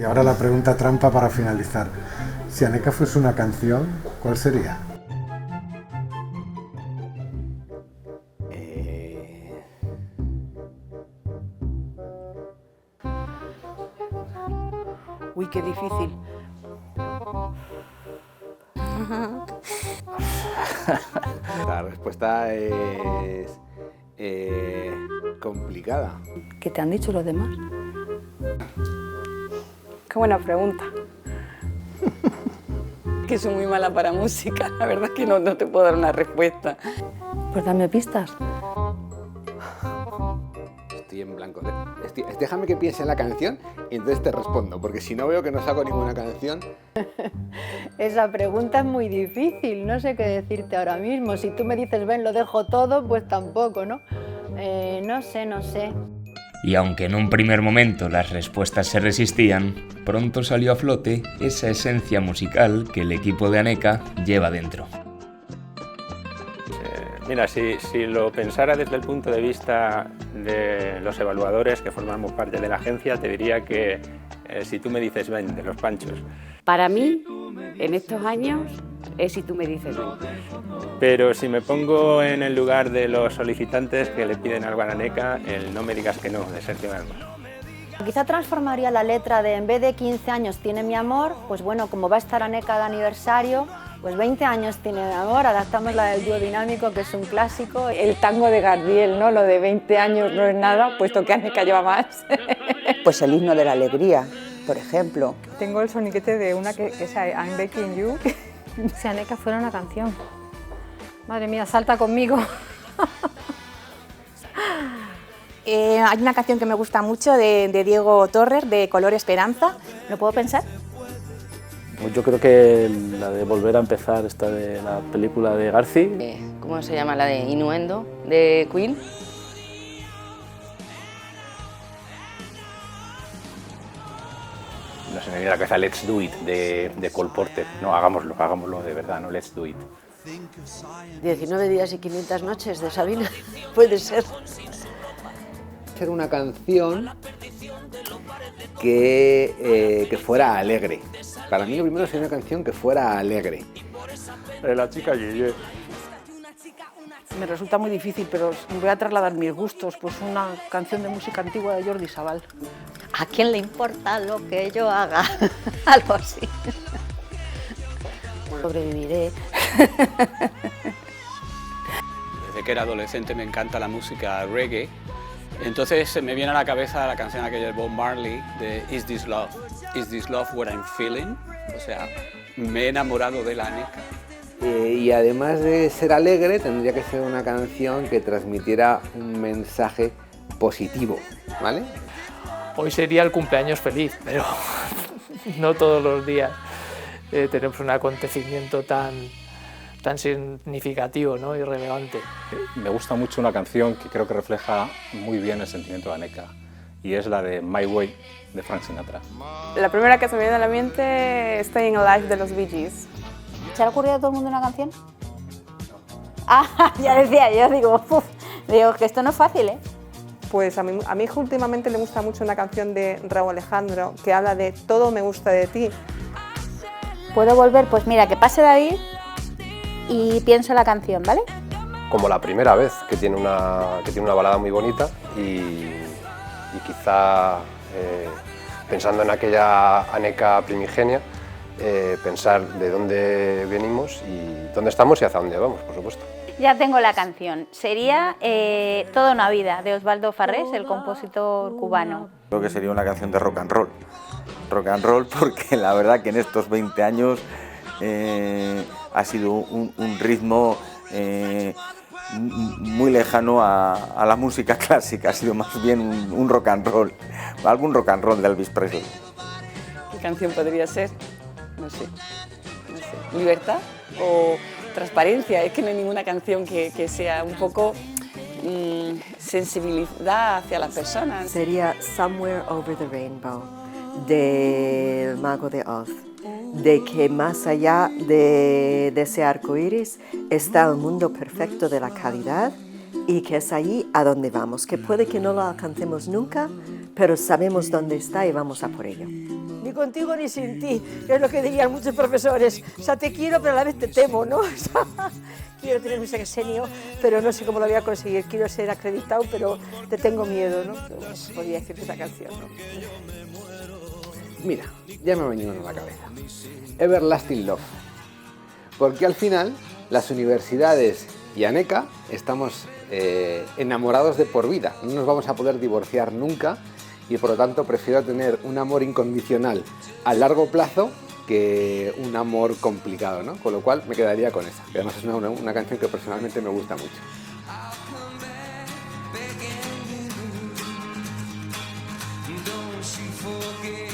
Y ahora la pregunta trampa para finalizar. Si Aneka fuese una canción, ¿cuál sería? Uy, qué difícil. La respuesta es complicada. ¿Qué te han dicho los demás? Qué buena pregunta. Que soy muy mala para música, la verdad es que no te puedo dar una respuesta. Pues dame pistas. Estoy en blanco. Déjame que piense en la canción y entonces te respondo, porque si no veo que no saco ninguna canción. Esa pregunta es muy difícil, no sé qué decirte ahora mismo. Si tú me dices, ven, lo dejo todo, pues tampoco, ¿no? No sé. Y aunque en un primer momento las respuestas se resistían, pronto salió a flote esa esencia musical que el equipo de Aneka lleva dentro. Mira, si lo pensara desde el punto de vista de los evaluadores que formamos parte de la agencia, te diría que si tú me dices ven, de Los Panchos. Para mí, en estos años, es si tú me dices ven. Pero si me pongo en el lugar de los solicitantes que le piden algo a Aneka, el No me digas que no, de Sergio Dalma. Quizá transformaría la letra de, en vez de 15 años tiene mi amor, pues bueno, como va a estar Aneka de aniversario, pues 20 años tiene mi amor, adaptamos la del dúo dinámico, que es un clásico. El tango de Gardiel, ¿no? Lo de 20 años no es nada, puesto que Aneka lleva más. Pues el himno de la alegría, por ejemplo. Tengo el soniquete de una que es I'm Begging You. Si Aneka fuera una canción. Madre mía, salta conmigo. Hay una canción que me gusta mucho de Diego Torres, de Color Esperanza. ¿Lo puedo pensar? Yo creo que la de Volver a empezar, esta de la película de Garci. ¿Cómo se llama? La de Innuendo, de Queen. No se me viene a la cabeza Let's Do It, de Cole Porter. No, hagámoslo de verdad, no Let's Do It. 19 días y 500 noches de Sabina, puede ser. Ser una canción que fuera alegre. Para mí lo primero sería una canción que fuera alegre. La chica Yeye. Me resulta muy difícil, pero voy a trasladar mis gustos. Pues una canción de música antigua de Jordi Sabal. ¿A quién le importa lo que yo haga? Algo así. Sobreviviré. Desde que era adolescente me encanta la música reggae. Entonces me viene a la cabeza la canción aquella de Bob Marley de Is This Love? Is This Love What I'm Feeling? O sea, me he enamorado de la Aneka. Y además de ser alegre, tendría que ser una canción que transmitiera un mensaje positivo, ¿vale? Hoy sería el cumpleaños feliz, pero no todos los días tenemos un acontecimiento tan significativo, ¿no? Y relevante. Me gusta mucho una canción que creo que refleja muy bien el sentimiento de Aneka, y es la de My Way, de Frank Sinatra. La primera que se me viene a la mente es Staying Alive de los Bee Gees. ¿Se le ha ocurrido a todo el mundo una canción? Ah, ya decía yo, digo que esto no es fácil, ¿eh? Pues a mi hijo últimamente le gusta mucho una canción de Raúl Alejandro que habla de Todo me gusta de ti. ¿Puedo volver? Pues mira, que pase David y pienso la canción, ¿vale? Como la primera vez, que tiene una balada muy bonita y quizá pensando en aquella Aneka primigenia, pensar de dónde venimos y dónde estamos y hacia dónde vamos, por supuesto. Ya tengo la canción. Sería Toda una vida, de Osvaldo Farrés, el compositor cubano. Creo que sería una canción de rock and roll. Rock and roll porque la verdad que en estos 20 años ha sido un ritmo muy lejano a la música clásica, ha sido más bien un rock and roll, algún rock and roll de Elvis Presley. ¿Qué canción podría ser? No sé. ¿Libertad o transparencia? Es que no hay ninguna canción que sea un poco sensibilidad hacia las personas. Sería Somewhere Over the Rainbow, del Mago de Oz, de que más allá de ese arco iris está el mundo perfecto de la calidad y que es allí a donde vamos, que puede que no lo alcancemos nunca, pero sabemos dónde está y vamos a por ello. ni contigo ni sin ti, que es lo que dirían muchos profesores. O sea, te quiero, pero a la vez te temo, ¿no? O sea, quiero tener un sexenio, pero no sé cómo lo voy a conseguir. Quiero ser acreditado, pero te tengo miedo, ¿no? Pero, bueno, podría decirte esa canción, ¿no? Mira, ya me ha venido a la cabeza. Everlasting Love. Porque al final, las universidades y Aneka estamos enamorados de por vida. No nos vamos a poder divorciar nunca y por lo tanto prefiero tener un amor incondicional a largo plazo que un amor complicado, ¿no? Con lo cual me quedaría con esa. Que además es una canción que personalmente me gusta mucho. Don't you forget